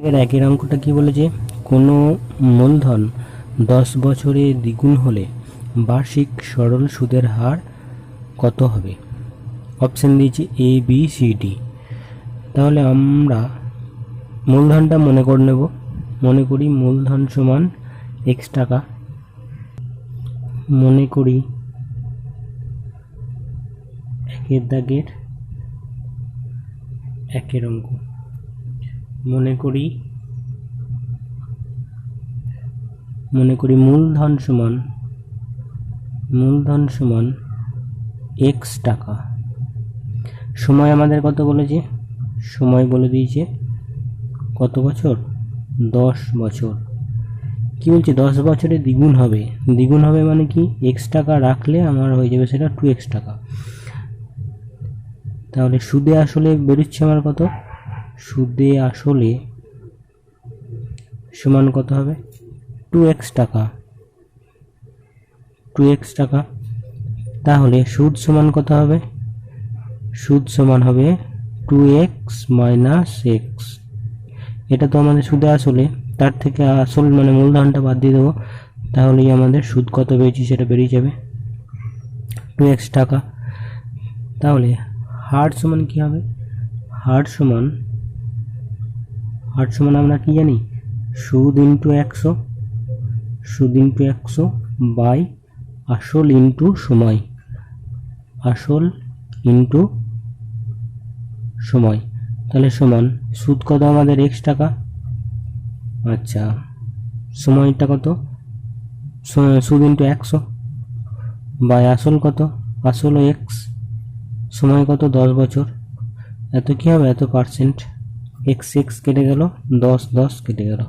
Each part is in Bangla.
এর একের অঙ্কটা কি বলেছে, কোনো মূলধন 10 বছরে দ্বিগুণ হলে বার্ষিক সরল সুদের হার কত হবে? অপশন দিয়েছি এ বি সি ডি। তাহলে আমরা মূলধনটা মনে করে নেব। মনে করি মূলধন সমান x টাকা। মনে করি একের দাগের একের অঙ্ক। মনে করি মূলধন সমান x টাকা। সময় আমাদের কত বলেছে? সময় বলে দিয়েছে কত বছর? 10 বছর। কি বলছে? 10 বছরে দ্বিগুণ হবে। দ্বিগুণ হবে মানে কি? x টাকা রাখলে আমার হয়ে যাবে সেটা 2x টাকা। তাহলে সুদে আসলে বেরোচ্ছে আমার কত? সুদে আসলে সমান কত হবে? 2x টাকা। 2x টাকা। তাহলে সুদ সমান কত হবে? সুদ সমান হবে 2x মাইনাস x। এটা তো আমাদের সুদে আসলে, তার থেকে আসল মানে মূলধনটা বাদ দিয়ে দেবো, তাহলেই আমাদের সুদ কত পেয়েছি সেটা বেরিয়ে যাবে, 2x টাকা। তাহলে হার সমান কি হবে? হার সমান আমরা কি জানি? সুদ ইন্টু 100, সুদ ইন্টু 100 বাই আসল ইন্টু সময়, আসল ইন্টু সময়। তাহলে সমান সুদ কত আমাদের? x টাকা। আচ্ছা, সময়টা কত? সুদ ইন্টু 100 বাই আসল কত? আসল x, সময় কত? 10 বছর। এত কি হবে? এত পার্সেন্ট। x কেটে গেল, 10 কেটে গেল,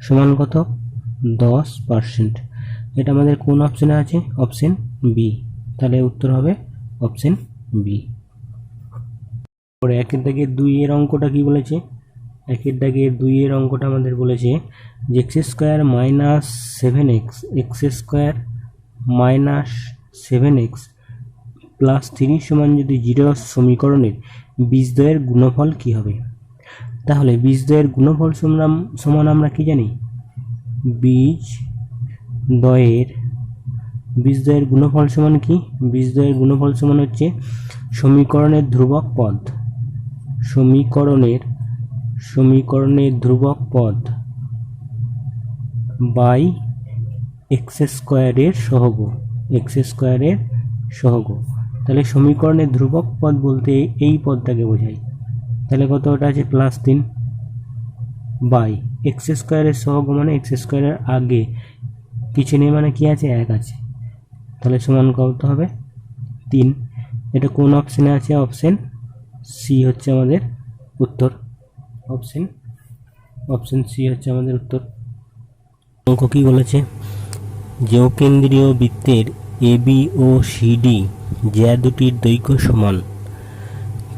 সমান কত? 10%। এটা আমাদের কোন অপশনে আছে? Option B. তাহলে উত্তর হবে অপশন বি। পরে একের দাগের 2 এর অঙ্কটা কি বলেছে? একের দাগের 2 এর অঙ্কটা আমাদের বলেছে যে x square minus 7x, x square minus 7x plus 3 সমান যদি 0 সমীকরণের বীজদ্বয়ের গুণফল কি হবে? তাহলে বীজদ্বয়ের গুণফল সমান আমরা কি জানি? বীজদ্বয়ের গুণফল সমান কি? বীজদ্বয়ের গুণফল সমান হচ্ছে সমীকরণের ধ্রুবক পদ, সমীকরণের ধ্রুবক পদ বাই এক্স স্কোয়ারের সহগ, এক্স স্কোয়ারের সহগ। তাহলে সমীকরণের ধ্রুবক পদ বলতে এই পদটাকে বোঝায়। তাহলে কত? ওটা আছে +3 বাই এক্স স্কোয়ারের সহগ মানে এক্স স্কোয়ারের আগে কিছু নেই মানে কি আছে? 1 আছে। তাহলে সমান কত হবে? 3। এটা কোন অপশনে আছে? অপশন সি হচ্ছে আমাদের উত্তর। অপশন সি হচ্ছে আমাদের উত্তর। অঙ্ক কি বলেছে? যে কেন্দ্রীয় বৃত্তের A B O C D জ্যা দুটির দৈর্ঘ্য সমান,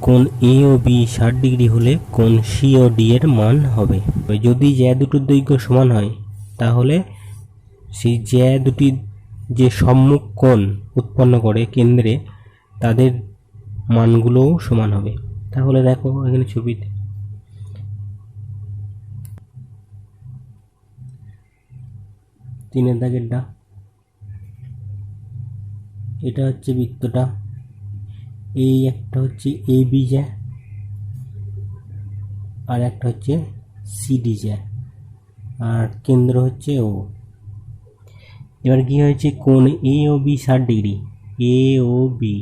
কোণ এ ও বি 60 ডিগ্রি হলে কোণ সি ও ডি এর মান হবে। যদি জ্যা দুটির দৈর্ঘ্য সমান হয় তাহলে সেই জ্যা দুটির যে সম্মুখ কোণ উৎপন্ন করে কেন্দ্রে তাদের মানগুলোও সমান হবে। তাহলে দেখো এখানে ছবিতে 3 দাগেরটা, এটা হচ্ছে বৃত্তটা, এই একটা হচ্ছে এ বি জ্যা আর একটা হচ্ছে সি ডি জ্যা আর কেন্দ্র হচ্ছে ও। এবার কি হয়েছে? কোণ এ ও বি 60 ডিগ্রি, এ ও বি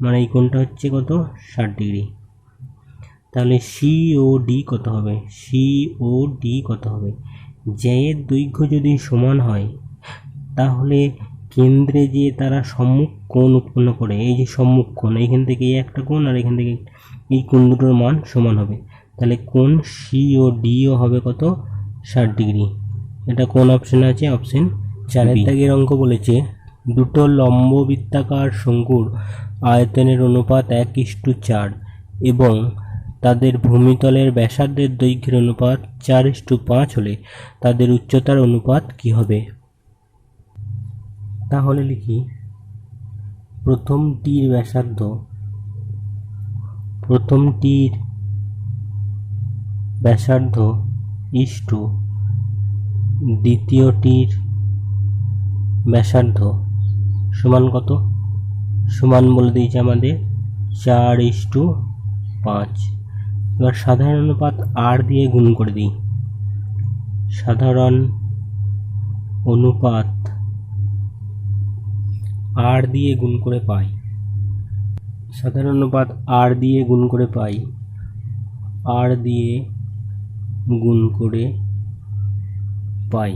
মানে এই কোণটা হচ্ছে কত? 60 ডিগ্রি। তাহলে সি ও ডি কত হবে? সি ও ডি কত হবে? জ্যায়ের দৈর্ঘ্য যদি সমান হয় তাহলে কেন্দ্রে যে তারা সম্মুখ কোণ উৎপন্ন করে, এই যে সম্মুখ কোণ, এইখান থেকে এই একটা কোণ আর এখান থেকে এই কোণ দুটোর মান সমান হবে। তাহলে কোণ সি ও ডিও হবে কত? 60 ডিগ্রি। এটা কোন অপশনে আছে? অপশন 4 দাগের অঙ্ক বলেছে দুটো লম্ব বৃত্তাকার শঙ্কুর আয়তনের অনুপাত 1:4 এবং তাদের ভূমিতলের ব্যাসার্ধের দৈর্ঘ্যের অনুপাত 4:5 হলে তাদের উচ্চতার অনুপাত কি হবে? তাহলে লিখি প্রথমটির ব্যাসার্ধ প্রথমটির ব্যাসার্ধ ইস্টু দ্বিতীয়টির ব্যাসার্ধ সমান কত? সমান বলে দিয়েছে আমাদের 4:5। এবার সাধারণ অনুপাত আর দিয়ে গুণ করে দিই। সাধারণ অনুপাত আর দিয়ে গুণ করে পাই, সাধারণ অনুপাত আর দিয়ে গুণ করে পাই, আর দিয়ে গুণ করে পাই।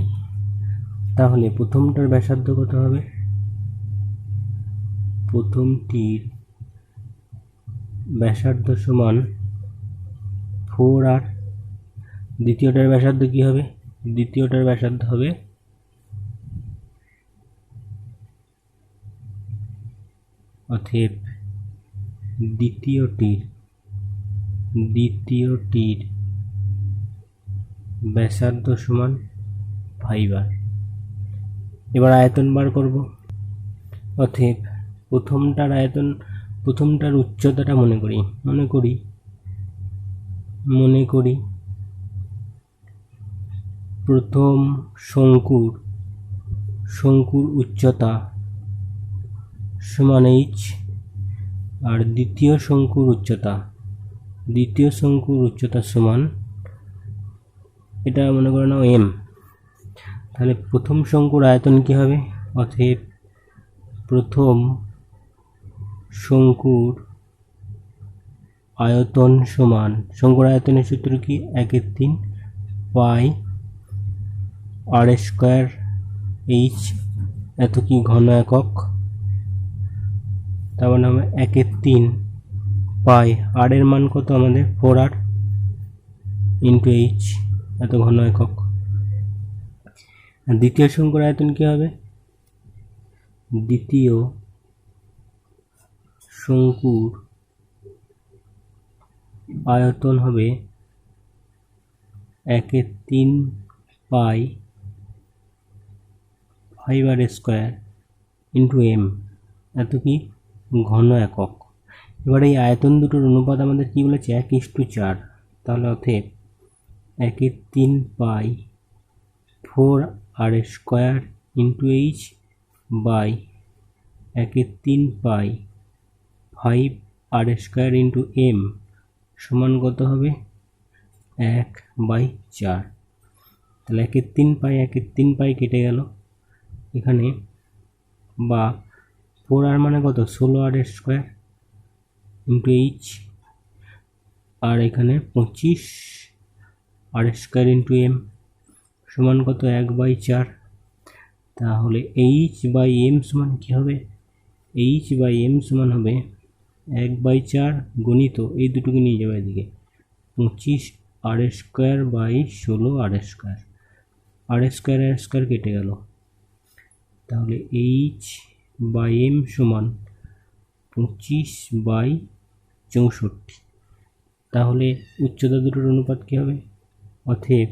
তাহলে প্রথমটার ব্যাসার্ধ কত হবে? প্রথমটির ব্যাসার্ধ সমান 4r। দ্বিতীয়টার ব্যাসার্ধ কি হবে? দ্বিতীয়টার ব্যাসার্ধ হবে অতএব দ্বিতীয়টির ব্যাসার্ধ সমান 5r। এবার আয়তন বার করব। অতএব প্রথমটার উচ্চতাটা মনে করি প্রথম শঙ্কুর উচ্চতা সমান h, আর দ্বিতীয় শঙ্কুর উচ্চতা সমান, এটা মনে করে নাও m। তাহলে প্রথম শঙ্কুর আয়তন কি হবে? অতএব প্রথম শঙ্কুর আয়তন সমান, শঙ্কুর আয়তনের সূত্র কি? 1/3 পাই r স্কয়ার h, এত কি ঘন একক। তার মানে আমরা 1/3 পাই, আর এর মান কত আমাদের? 4r ইন্টু h, এত ঘন একক। আর দ্বিতীয় শঙ্কুর আয়তন কি হবে? দ্বিতীয় শঙ্কুর আয়তন হবে 1/3 পাই 5r স্কয়ার ইন্টু m, এত কি ঘন একক। এবার এই আয়তন দুটোর অনুপাত আমাদের কি বলেছে? 1:4। তাহলে অতএব 1/3 পাই 4r square into h by 1/3 পাই 5r স্কয়ার ইন্টু m সমান কত হবে? 1/4। তাহলে 1/3 পাই কেটে গেল এখানে, বা 4r মানে কত? 16r স্কয়ার ইন্টু h, আর এখানে 25r স্কয়ার ইন্টু m সমান কত? 1/4। তাহলে h/m সমান কি হবে? h/m সমান হবে 1/4 গণিত, এই দুটোকে নিয়ে যাবে এদিকে, 25r square by 16r square, আর স্কয়ার কেটে গেল। তাহলে h/m সমান 25/64। তাহলে উচ্চতা দুটোর অনুপাত কি হবে? অতএব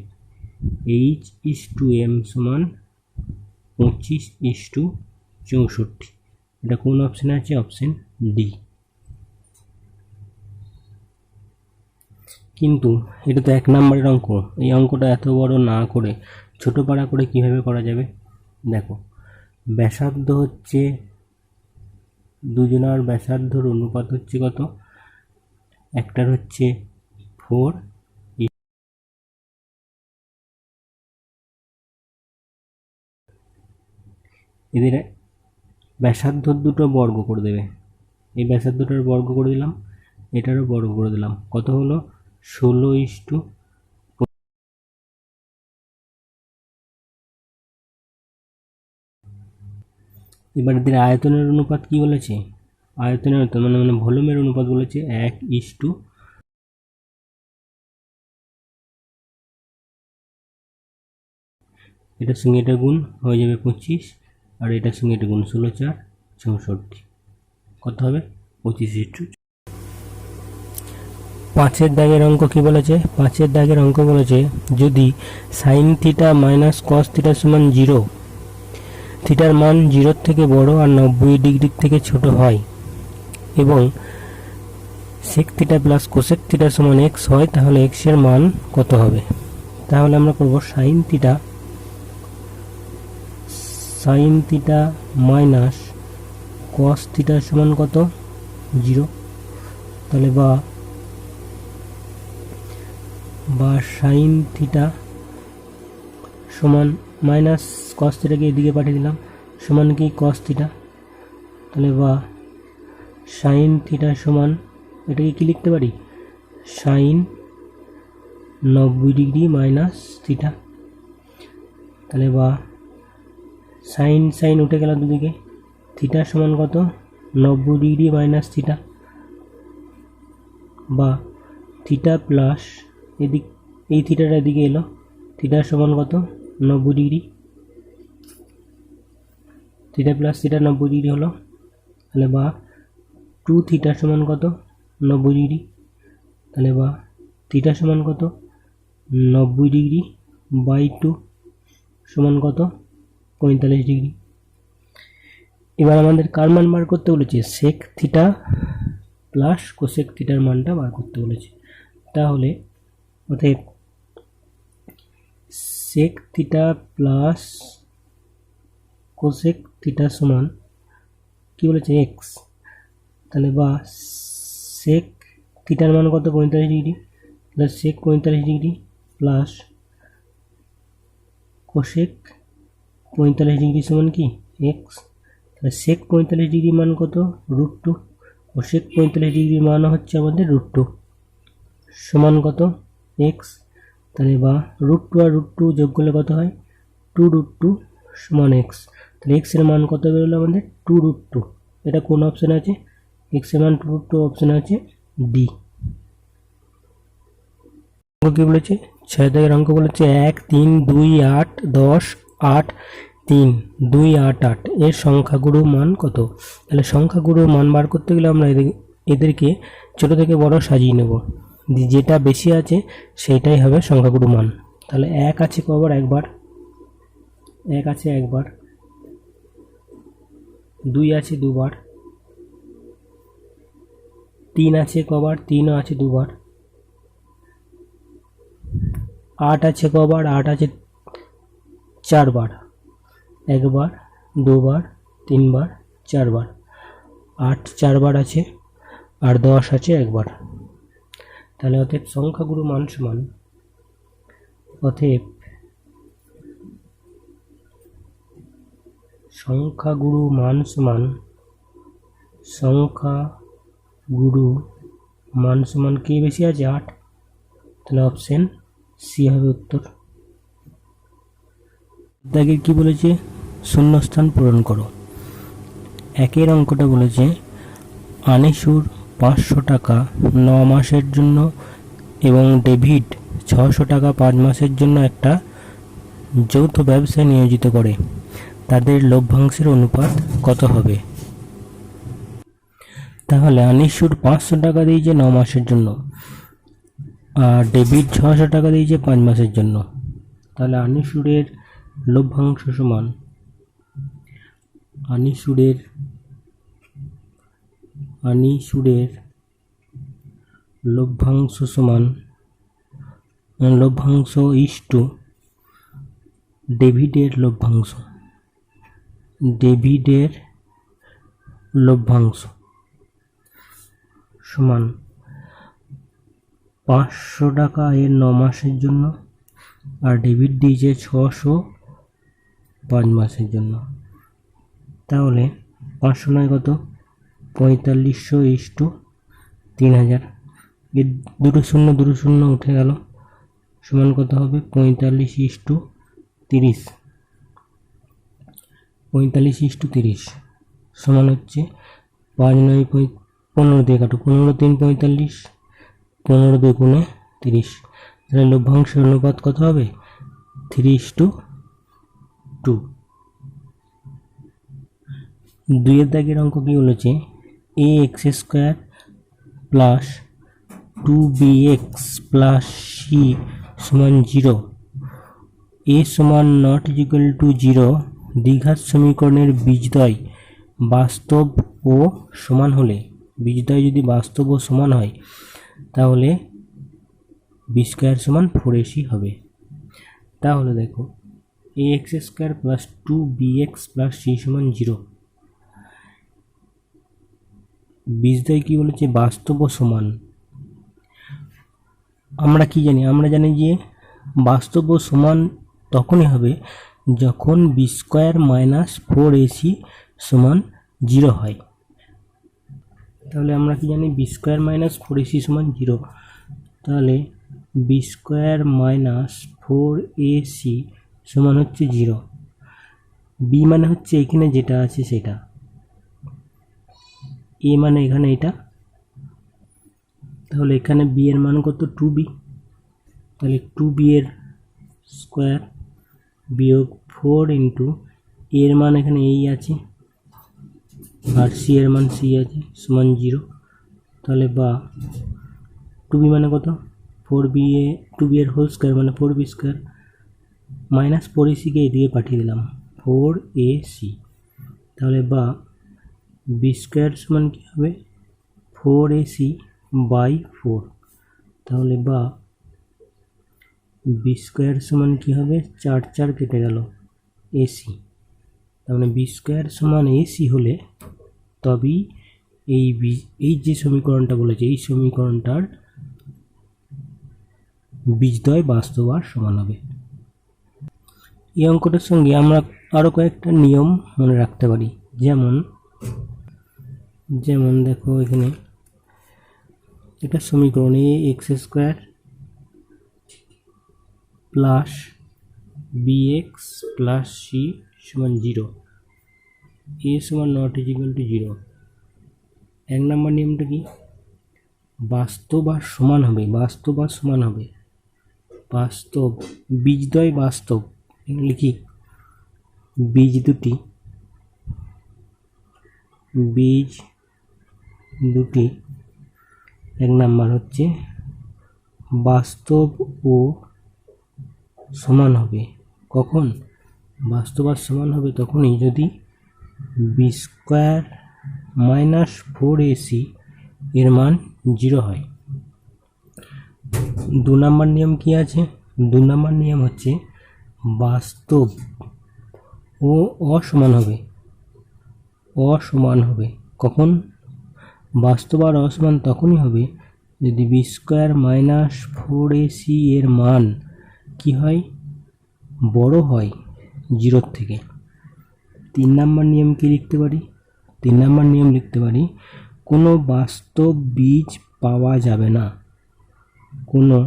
h/m সমান 25:64। এটা কোন অপশানে আছে? Option D. কিন্তু এটা তো 1 নম্বরের অঙ্ক, এই অঙ্কটা এত বড় না করে ছোট পারা করে কিভাবে করা যাবে? দেখো, ব্যাসার্ধ হচ্ছে, দুজনার ব্যাসার্ধর অনুপাত হচ্ছে কত? একটার হচ্ছে 4, এদের ব্যাসার্ধ দুটো বর্গ করে দেবে। এই ব্যাসার্ধটার বর্গ করে দিলাম, এটারও বর্গ করে দিলাম, কত হলো? 16:। এবার এদের আয়তনের অনুপাত কি বলেছে? আয়তনের মানে ভলিউমের অনুপাত বলেছে 1:, এটার সঙ্গে এটা গুণ হয়ে যাবে 25, আর এটার সঙ্গে এটা গুণ 16×4 64, কত হবে? 25:। 5-এর দাগের অঙ্ক কি বলেছে? 5-এর দাগের অঙ্ক বলেছে যদি sign theta minus cos theta সমান 0, থিটার মান 0 থেকে বড় আর 90 ডিগ্রি থেকে ছোট হয়, এবং sec theta plus cosec theta সমান এক্স হয়, তাহলে এক্স এর মান কত হবে? তাহলে আমরা করব sign theta minus cos theta সমান কত? 0। তাহলে বা সাইন থিটা সমান মাইনাস কস থিটাকে এদিকে পাঠিয়ে দিলাম, সমান কি কস থিটা। তাহলে বা সাইন থিটা সমান, এটাকে কি লিখতে পারি? Sine 90 degree minus theta. তাহলে বা সাইন উঠে গেল দুদিকে, থিটা সমান কত? 90 ডিগ্রি মাইনাস থিটা। বা থিটা প্লাস এই থিটাটা এদিকে এলো, থিটা সমান কত? 90 degree. Theta plus theta 90 degree হলো। তাহলে বা 2 থিটা সমান কত? 90 ডিগ্রি। তাহলে বা থিটা সমান কত? 90 ডিগ্রি বাই 2 সমান কত? 45 ডিগ্রি। এবার আমাদের কার মান বার করতে বলেছে? সেক থিটা প্লাস কোসেক থিটার মানটা বার করতে বলেছে। তাহলে অতএব sec theta plus cosec theta সমান কি বলেছে? এক্স। তাহলে বা সেক থিটার মান কত? 45 ডিগ্রি। তাহলে সেক 45 ডিগ্রি প্লাস কোসেক 45 ডিগ্রি সমান কি? এক্স। তাহলে সেক 45 ডিগ্রি মান কত? √2। কোসেক 45 ডিগ্রি মান হচ্ছে আমাদের √2 সমান কত? এক্স। তাহলে বা √2 আর √2 যোগ করলে কত হয়? 2√2 সমান এক্স। তাহলে এক্স এর মান কত বেরোলো আমাদের? 2√2। এটা কোন অপশন আছে? এক্স এর মান 2√2 অপশন আছে ডি। অঙ্ক কি বলেছে? 6 দাগের অঙ্ক বলেছে 1 3 2 8 10 8 3 2 8 8 এর সংখ্যাগুরু মান কত? তাহলে সংখ্যাগুরুর মান বার করতে গেলে আমরা এদেরকে ছোট থেকে বড় সাজিয়ে নেব, যেটা বেশি আছে সেটাই হবে সংখ্যাগুরু মান। তাহলে 1 আছে কবার? একবার। 1 আছে একবার। 2 আছে দুবার। 3 আছে কবার? 3ও আছে দুবার। 8 আছে কবার? 8 আছে 4 বার। একবার, দুবার, 3 বার, 4 বার। 8 4 বার আছে, আর 10 আছে একবার। তাহলে অতএব সংখ্যাগুরু মান সমান, অতএব সংখ্যাগুরু মান সমান, সংখ্যাগুরু মান সমান কি বেশি আছে? 8। তাহলে অপশন সি হবে উত্তর। দাগে কি বলেছে? শূন্যস্থান পূরণ করো। একের অঙ্কটা বলেছে আনিসুর 500 টাকা 9 মাসের জন্য এবং ডেভিড 600 টাকা 5 মাসের জন্য একটা যৌথ ব্যবসায় নিয়োজিত করে। তাদের লভ্যাংশের অনুপাত কত হবে? তাহলে আনিসুর 500 টাকা দিয়েছে 9 মাসের জন্য, আর ডেভিড 600 টাকা দিয়েছে 5 মাসের জন্য। তাহলে আনিসুরের লভ্যাংশ সমান, আনিসুরের লভ্যাংশ সমান, লভ্যাংশ ইস্টু ডেভিডের লভ্যাংশ। ডেভিডের লভ্যাংশ সমান 500 টাকা এর 9 মাসের জন্য, আর ডেভিড দিয়েছে 600 5 মাসের জন্য। তাহলে 500 নয় কত? 4500 ইস্টু 3000। এর দুটো শূন্য উঠে গেল, সমান কত হবে? 45 ইস্টু 30। 45 ইস্টু 30 সমান হচ্ছে 5 9 15 দিয়ে কাটো, 15 3 45, 15 2 গুণে 30। তাহলে লভ্যাংশের অনুপাত কত হবে? 3:2। 2 এর দাগের অঙ্ক কি বলেছে? ax² plus 2bx plus c সমান 0। a সমান নট ইকুয়াল টু 0 দ্বিঘাত সমীকরণের বীজদ্বয় বাস্তব ও সমান হলে বীজদ্বয় যদি বাস্তব ও সমান হয় তাহলে বি স্কোয়ার সমান 4ac হবে। তাহলে দেখো ax square plus 2bx plus c সমান 0। বীজদ্বয় কি বলেছে? বাস্তব ও সমান। আমরা কি জানি? আমরা জানি যে বাস্তব ও সমান তখনই হবে যখন বি স্কোয়ার মাইনাস 4ac সমান 0 হয়। তাহলে আমরা কি জানি? বি স্কোয়ার মাইনাস 4ac সমান 0। তাহলে বি স্কোয়ার মাইনাস 4ac সমান হচ্ছে 0। বি মানে হচ্ছে এখানে যেটা আছে সেটা, এ মানে এখানে এটা। তাহলে এখানে বি এর মান কত? 2b। তাহলে 2b এর স্কোয়ার বিয়োগ 4 ইন্টু এর মান এখানে এই আছে আর সি এর মান সি আছে সমান 0। তাহলে বা 2b মানে কত? 2b এর হোল স্কোয়ার মানে 4b স্কোয়ার মাইনাস 4ac-কে এদিকে পাঠিয়ে দিলাম 4ac। তাহলে বা বি স্কোয়ার সমান কী হবে? 4ac by 4। তাহলে বা বি স্কোয়ার সমান কী হবে? 4 4 কেটে গেল এসি। তার মানে বি স্কোয়ার সমান এসি হলে তবেই এই যে সমীকরণটা বলেছে এই সমীকরণটার বীজদ্বয় বাস্তব আর সমান হবে। এই অঙ্কটার সঙ্গে আমরা আরও কয়েকটা নিয়ম মনে রাখতে পারি। যেমন দেখো এখানে এটা সমীকরণ ax square plus bx plus c সমান 0, a সমান নট ইকুয়াল টু 0। 1 নম্বর নিয়মটা কি? বাস্তব আর সমান হবে। বাস্তব আর সমান হবে। বাস্তব বীজদ্বয় বাস্তব লিখি বীজ দুটি 1 নাম্বার হচ্ছে বাস্তব ও সমান হবে। কখন? বাস্তব আর সমান হবে তখনই যদি বি স্কোয়ার মাইনাস 4ac এর মান 0 হয়। 2 নম্বর নিয়ম কি আছে? 2 নম্বর নিয়ম হচ্ছে বাস্তব ও অসমান হবে। কখন? বাস্তব আর অসমান তখনই হবে যদি বি স্কোয়ার মাইনাস 4ac এর মান কি হয়? বড় হয় 0 থেকে। 3 নম্বর নিয়ম কি লিখতে পারি? 3 নম্বর নিয়ম লিখতে পারি কোনো বাস্তব বীজ পাওয়া যাবে না। কোনো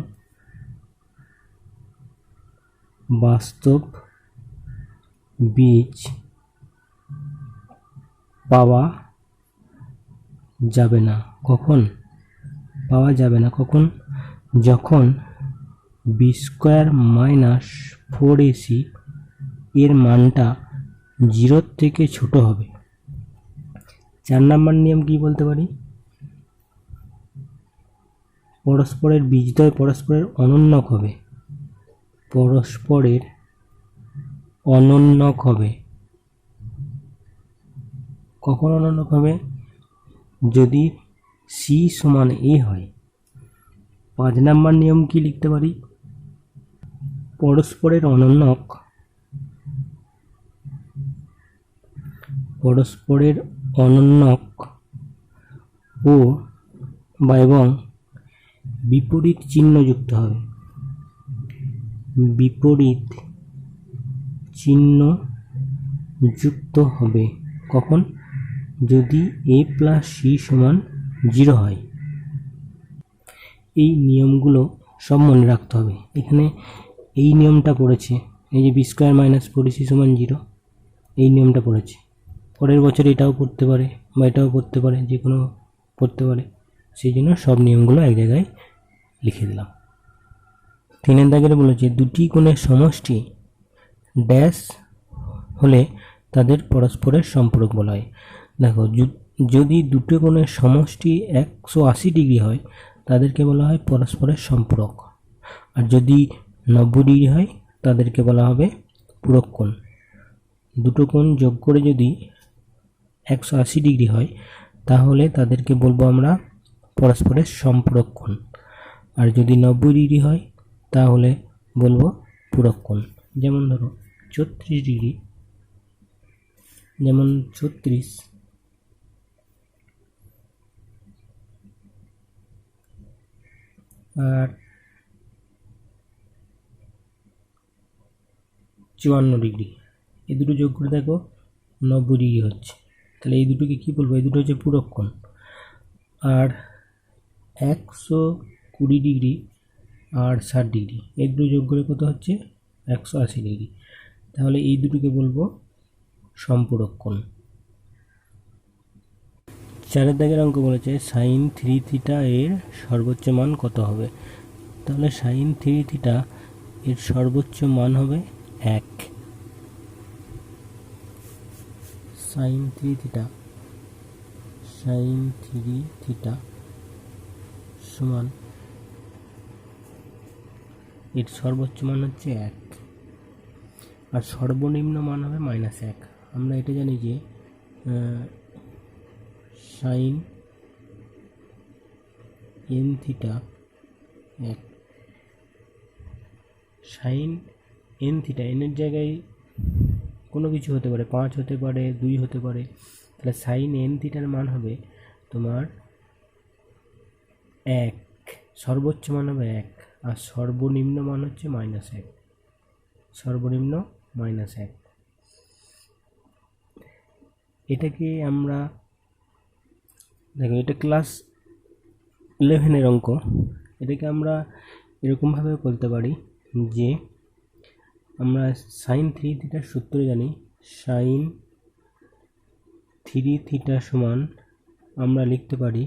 বাস্তব বীজ পাওয়া যাবে না। কখন পাওয়া যাবে না? কখন? যখন বি স্কোয়ার মাইনাস 4ac এর মানটা 0 থেকে ছোট হবে। 4 নম্বর নিয়ম কি বলতে পারি? পরস্পরের বীজদ্বয় পরস্পরের অনন্যক হবে। পরস্পরের অনন্যক হবে। কখন অনন্যক হবে? যদি সি সমান এ হয়। 5 নম্বর নিয়ম কি লিখতে পারি? পরস্পরের অনন্যক ও বা এবং বিপরীত চিহ্ন যুক্ত হবে। বিপরীত চিহ্ন যুক্ত হবে কখন? যদি a প্লাস সি সমান 0 হয়। এই নিয়মগুলো সব মনে রাখতে হবে। এখানে এই নিয়মটা পড়েছে, এই যে বি স্কোয়ার মাইনাস 4ac সমান 0, এই নিয়মটা পড়েছে। পরের বছর এটাও পড়তে পারে বা এটাও পড়তে পারে, যে কোনো পড়তে পারে। সেই জন্য সব নিয়মগুলো এক জায়গায় লিখে দিলাম। 3 দাগের বলেছে দুটি কোণের সমষ্টি ড্যাশ হলে তাদের পরস্পরের সম্পর্ক বলা হয়। দেখো যদি দুটো কোণের সমষ্টি 180 ডিগ্রি হয় তাদেরকে বলা হয় পরস্পরের সম্পূরক। আর যদি 90 ডিগ্রি হয় তাদেরকে বলা হবে পূরক কোণ। দুটো কোণ যোগ করে যদি 180 ডিগ্রি হয় তাহলে তাদেরকে বলবো আমরা পরস্পরের সম্পূরক কোণ। আর যদি 90 ডিগ্রি হয় তাহলে বলবো পূরক কোণ। যেমন ধরো 34 ডিগ্রি, যেমন 34 আর 54 ডিগ্রি, এই দুটো যোগ করে দেখো 90 ডিগ্রি হচ্ছে। তাহলে এই দুটোকে কী বলবো? এই দুটো হচ্ছে পূরক কোণ। আর 120 ডিগ্রি আর 60 ডিগ্রি, এই দুটো যোগ করে কত হচ্ছে? 180 ডিগ্রি। তাহলে এই দুটোকে বলবো সম্পূরক কোণ। 4 দাগের অঙ্ক বলেছে sin 3 থিটা এর সর্বোচ্চ মান কত হবে? তাহলে sin 3 থিটা এর সর্বোচ্চ মান হবে 1। sin 3 থিটা সমান এর সর্বোচ্চ মান হচ্ছে 1 আর সর্বনিম্ন মান হবে -1। আমরা এটা জানি যে sin n theta 1, sin n theta n এর জায়গায় কোনো কিছু হতে পারে, 5 হতে পারে, 2 হতে পারে। তাহলে sin n থিটার মান হবে তোমার 1, সর্বোচ্চ মান হবে 1 আর সর্বনিম্ন মান হচ্ছে -1, সর্বনিম্ন -1। এটাকে আমরা দেখো, এটা ক্লাস 11-এর অঙ্ক। এটাকে আমরা এরকমভাবে বলতে পারি যে আমরা sin 3 থিটার সূত্র জানি। sin 3 থিটা সমান আমরা লিখতে পারি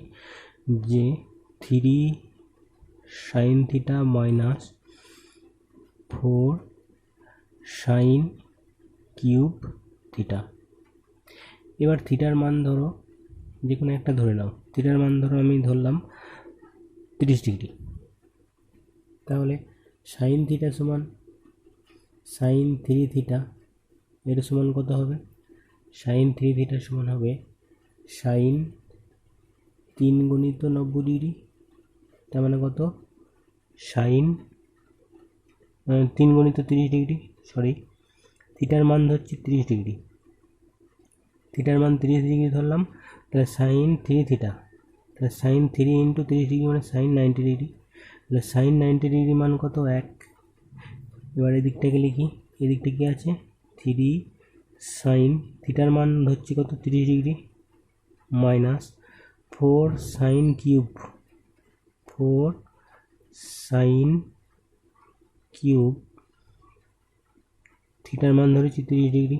যে 3 sin theta minus 4 sin cube theta. এবার থিটার মান ধরো যে কোনো একটা ধরে নাও। থিটার মান ধরো আমি ধরলাম 30 ডিগ্রি। তাহলে sin থিটা সমান sin 3 থিটা এর সমান কত হবে? sin 3 থিটা সমান হবে sin 3 গুণিত 90 ডিগ্রি, তার মানে কত? sin 3 গুণিত 30 ডিগ্রি, সরি, থিটার মান ধরছি 30 ডিগ্রি, থিটার মান 30 ডিগ্রি ধরলাম। তাহলে sin 3 থিটা, তাহলে sin 3 ইন্টু 30 ডিগ্রি মানে sin 90 ডিগ্রি। তাহলে sin 90 ডিগ্রি মান কত? 1। এবার এদিকটাকে লিখি, এদিকটা কি আছে? 3 sin থিটার মান ধরছি কত? 30 degree minus 4 sin cube, 4 sin cube থিটার মান ধরেছি 30 ডিগ্রি।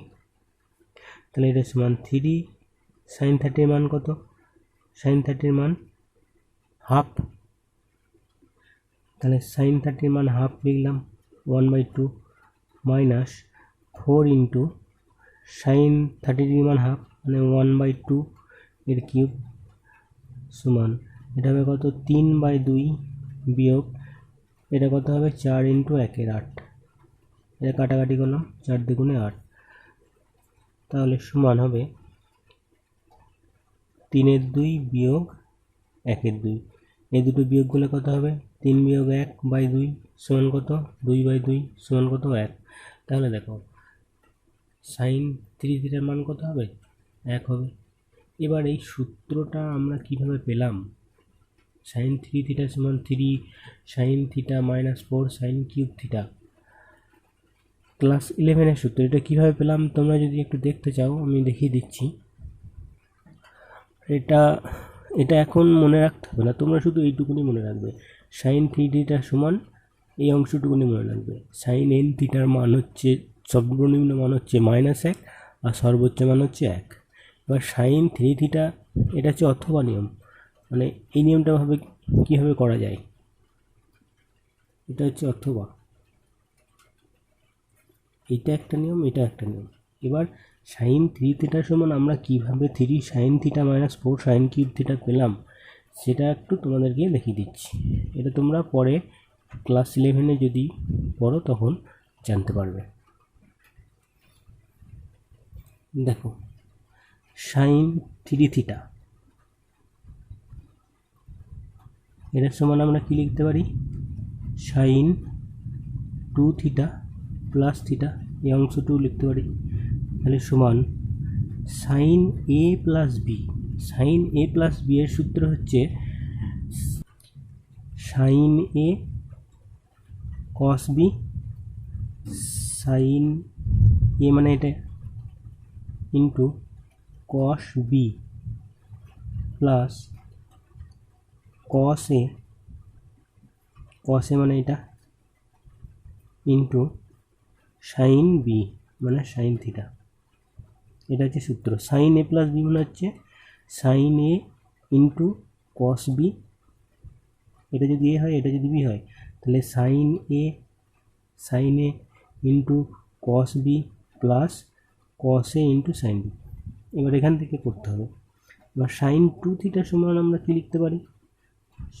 তাহলে এটা সমান 3 sin 30 মান কত? sin 30 মান হাফ। তাহলে sin 30 মান হাফ লিখলাম 1/2 মাইনাস 4 ইন্টু sin 30 ডিগ্রি মান হাফ মানে 1/2 এর কিউব সমান এটা হবে কত? 3/2 বিয়োগ এটা কত হবে? 4 ইন্টু 1 8। এটা কাটাকাটি করলাম, 4 দুগুণে 8। তাহলে সমান হবে 3/2 বিয়োগ 1/2। এই দুটো বিয়োগ করলে কত হবে? 3 বিয়োগ 1/2 সমান কত? 2/2 সমান কত? 1। তাহলে দেখো sin 3 থিটার মান কত হবে? 1 হবে। এবার এই সূত্রটা আমরা কিভাবে পেলাম? sin 3 থিটা সমান 3 sin theta minus 4 sin cube theta, class 11-এর সূত্র। এটা কীভাবে পেলাম তোমরা যদি একটু দেখতে চাও আমি দেখিয়ে দিচ্ছি। এটা এখন মনে রাখতে হবে না, তোমরা শুধু এইটুকুনি মনে রাখবে, sin 3 থিটা সমান এই অংশটুকুনি মনে রাখবে। sin n থিটার মান হচ্ছে, সর্বনিম্ন মান হচ্ছে -1 আর সর্বোচ্চ মান হচ্ছে 1। এবার sin 3 থিটা এটা হচ্ছে অথবা নিয়ম, মানে এই নিয়মটা ভাবে কীভাবে করা যায়, এটা হচ্ছে অথবা, এটা একটা নিয়ম, এটা একটা নিয়ম। এবার sin 3 থিটা সমান আমরা কিভাবে 3 sin theta minus 4 sin cube theta পেলাম সেটা একটু তোমাদেরকে দেখিয়ে দিচ্ছি। এটা তোমরা পরে ক্লাস 11-এ যদি পড়ো তখন জানতে পারবে। দেখো sin 3 থিটা এটার সমান আমরা কি লিখতে পারি, সাইন 2 থিটা প্লাস থিটা, এই অংশটুকু লিখতে পারি। তাহলে সমান sine A plus B. Sine A plus B এর সূত্র হচ্ছে sine A cos B, sine A মানে এটা into cos B plus cos A, cos A মানে এটা ইন্টু সাইন বি মানে সাইন থিটা। এটা হচ্ছে সূত্র। সাইন এ প্লাস বি মানে হচ্ছে sine A into cos B, এটা যদি এ হয় এটা যদি বি হয়, তাহলে sine A into cos B plus cos A into sine B. এবার এখান থেকে করতে হবে। এবার সাইন 2 থিটা সমান আমরা কি লিখতে পারি,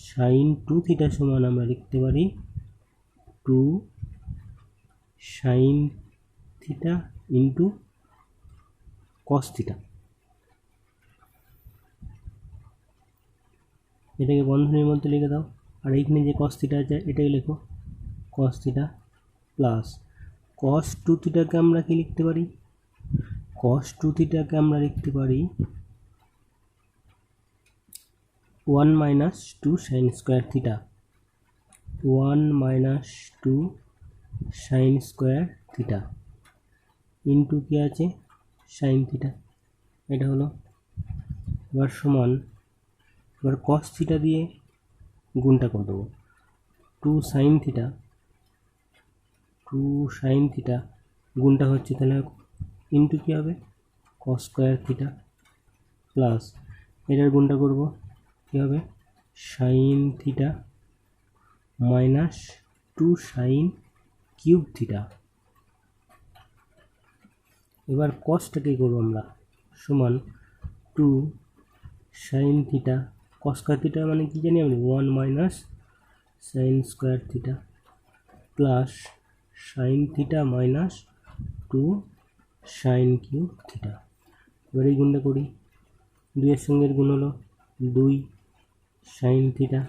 সাইন 2 থিটা সমান আমরা লিখতে পারি 2 sine theta into cos theta. এটাকে বন্ধনীর মধ্যে লিখে দাও, আর এইখানে যে কস থিটা আছে এটাই লেখো, কস থিটা প্লাস কস 2 থিটাকে আমরা কি লিখতে পারি, কস 2 থিটাকে আমরা লিখতে পারি 1 minus 2 sine square theta, 1 minus 2 sine square theta into কি আছে সাইন থিটা, এটা হলো। এবার সমান, এবার কস থিটা দিয়ে গুণটা করে দেবো, 2 সাইন থিটা গুণটা হচ্ছে তাহলে ইন্টু কী হবে কস স্কোয়ার থিটা প্লাস এটার গুণটা করব কী হবে sign theta minus 2 sine cube theta. এবার কসটাকে করবো আমরা সমান 2 sine theta, cos square theta মানে কি জানি আমরা 1 minus sine square theta plus sign theta minus 2 sine cube theta. এবার এই গুণটা করি, 2 এর সঙ্গে গুণ হলো 2 sign theta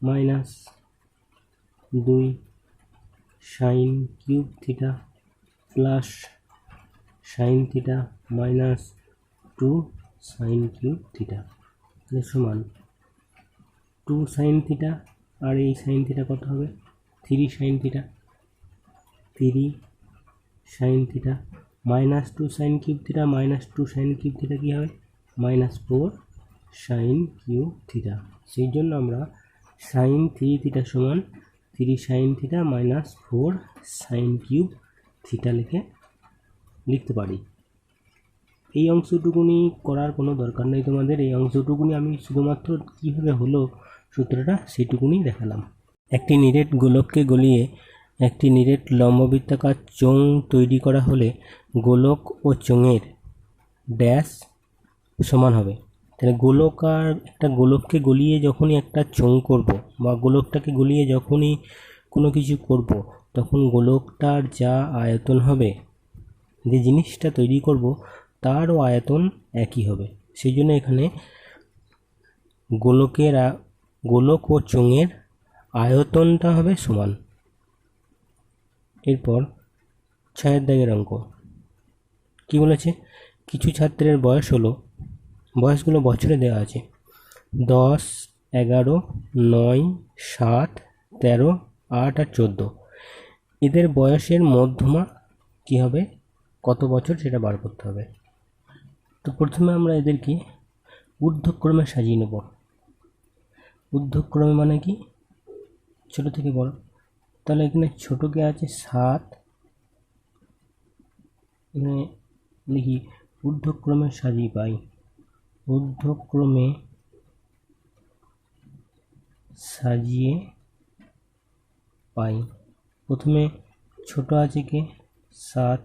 minus 2 sine cube theta plus sign theta minus 2 sine cube theta, সমান 2 সাইন থিটা আর এই সাইন থিটা কত হবে 3 sine theta, 3 sine theta minus 2 sine cube theta minus 2 sine cube theta কী হবে মাইনাস 4 সাইন কিউব থিটা। সেই জন্য আমরা সাইন 3 থিটা সমান 3 sine theta minus 4 sign cube theta লিখতে পারি। এই অংশটুকুনি করার কোনো দরকার নেই তোমাদের, এই অংশটুকুনি আমি শুধুমাত্র কীভাবে হলো সূত্রটা সেটুকুনি দেখালাম। একটি নিরেট গোলককে গলিয়ে একটি নিরেট লম্ববৃত্তাকার চোঙ তৈরি করা হলে গোলক ও চোঙের ড্যাশ সমান হবে। তাহলে একটা গোলককে গলিয়ে যখনই একটা চোঙ করব বা গোলকটাকে গলিয়ে যখনই কোনো কিছু করব তখন গোলকটার যা আয়তন হবে, যে জিনিসটা তৈরি করব তারও আয়তন একই হবে। সেই জন্য এখানে গোলক ও চোঙের আয়তনটা হবে সমান। এরপর 6 দাগের অঙ্ক কি বলেছে, কিছু ছাত্রের বয়স হলো, বয়সগুলো বছরে দেওয়া আছে 10, 11, 9, 7, 13, 8 আর 14। এদের বয়সের মধ্যমা কি হবে, কত বছর সেটা বার করতে হবে। তো প্রথমে আমরা এদেরকে ঊর্ধ্বক্রমে সাজিয়ে নেব। ঊর্ধ্বক্রমে মানে কি ছোট থেকে বড়, তাহলে এখানে ছোটকে আছে 7, এখানে লিখি ঊর্ধ্বক্রমে সাজিয়ে পাই, ঊর্ধ্বক্রমে সাজিয়ে পাই। প্রথমে ছোট আছে কে 7,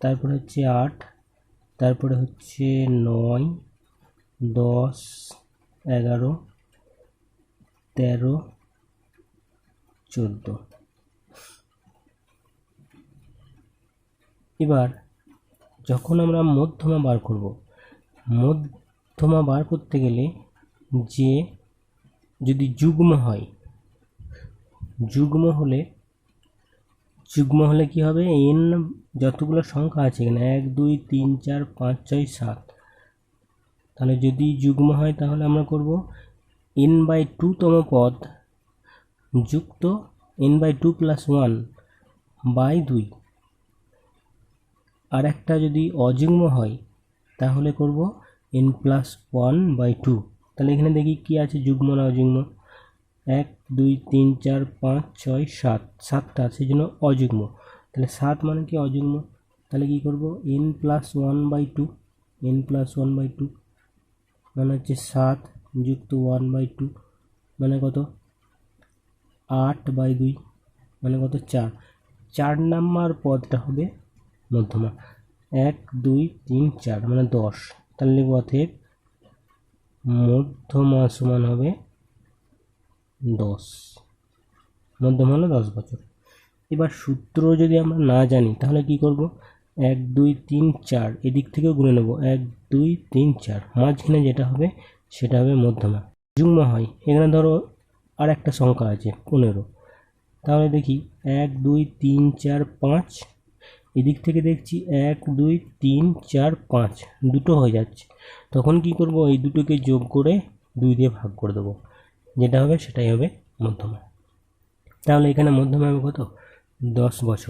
তারপরে হচ্ছে 8, তারপরে হচ্ছে 9, 10, 11, 13, 14। এবার যখন আমরা মধ্যমা বার করব, মধ্যমা বার করতে গেলে যে যদি যুগ্ম হয়, যুগ্ম হলে কি হবে, এন যতগুলো সংখ্যা আছে এখানে 1 2 3 4 5 6 7, তাহলে যদি যুগ্ম হয় তাহলে আমরা করব n/2 তম পদ যুক্ত n/2 + 1/2। আর একটা যদি অযুগ্ম হয় তাহলে করব n+1/2। তাহলে এখানে দেখি কি আছে, যুগ্ম না অযুগ্ম। 1 2 3 4 5 6 7, 7টা সেই জন্য অযুগ্ম। তাহলে 7 মানে কি অযুগ্ম, তাহলে কি করব n+1/2, n+1/2 মানে হচ্ছে 7 যুক্ত 1/2 মানে কত 8/2 মানে কত 4। 4 নাম্বার পদটা হবে মধ্যমা। 1 2 3 4 মানে 10। তাহলে লিখব অতএব মধ্যমা সমান হবে 10। মধ্যমা হলো 10 বছর। এবার সূত্র যদি আমরা না জানি তাহলে কি করব, 1 2 3 4 এদিক থেকেও গুনে নেব, 1 2 3 4, মাঝখানে যেটা হবে সেটা হবে মধ্যমা। যুগ্ম হয়, এখানে ধরো আর একটা সংখ্যা আছে 15, তাহলে দেখি 1 2 3 4 5, এদিক থেকে দেখছি 1 2 3 4 5, দুটো হয়ে যাচ্ছে। তখন কি করব, এই দুটোকে যোগ করে 2 দিয়ে ভাগ করে দেবো, যেটা হবে সেটাই হবে মধ্যমা। তাহলে এখানে মধ্যমা হবে কত, 10 বছর।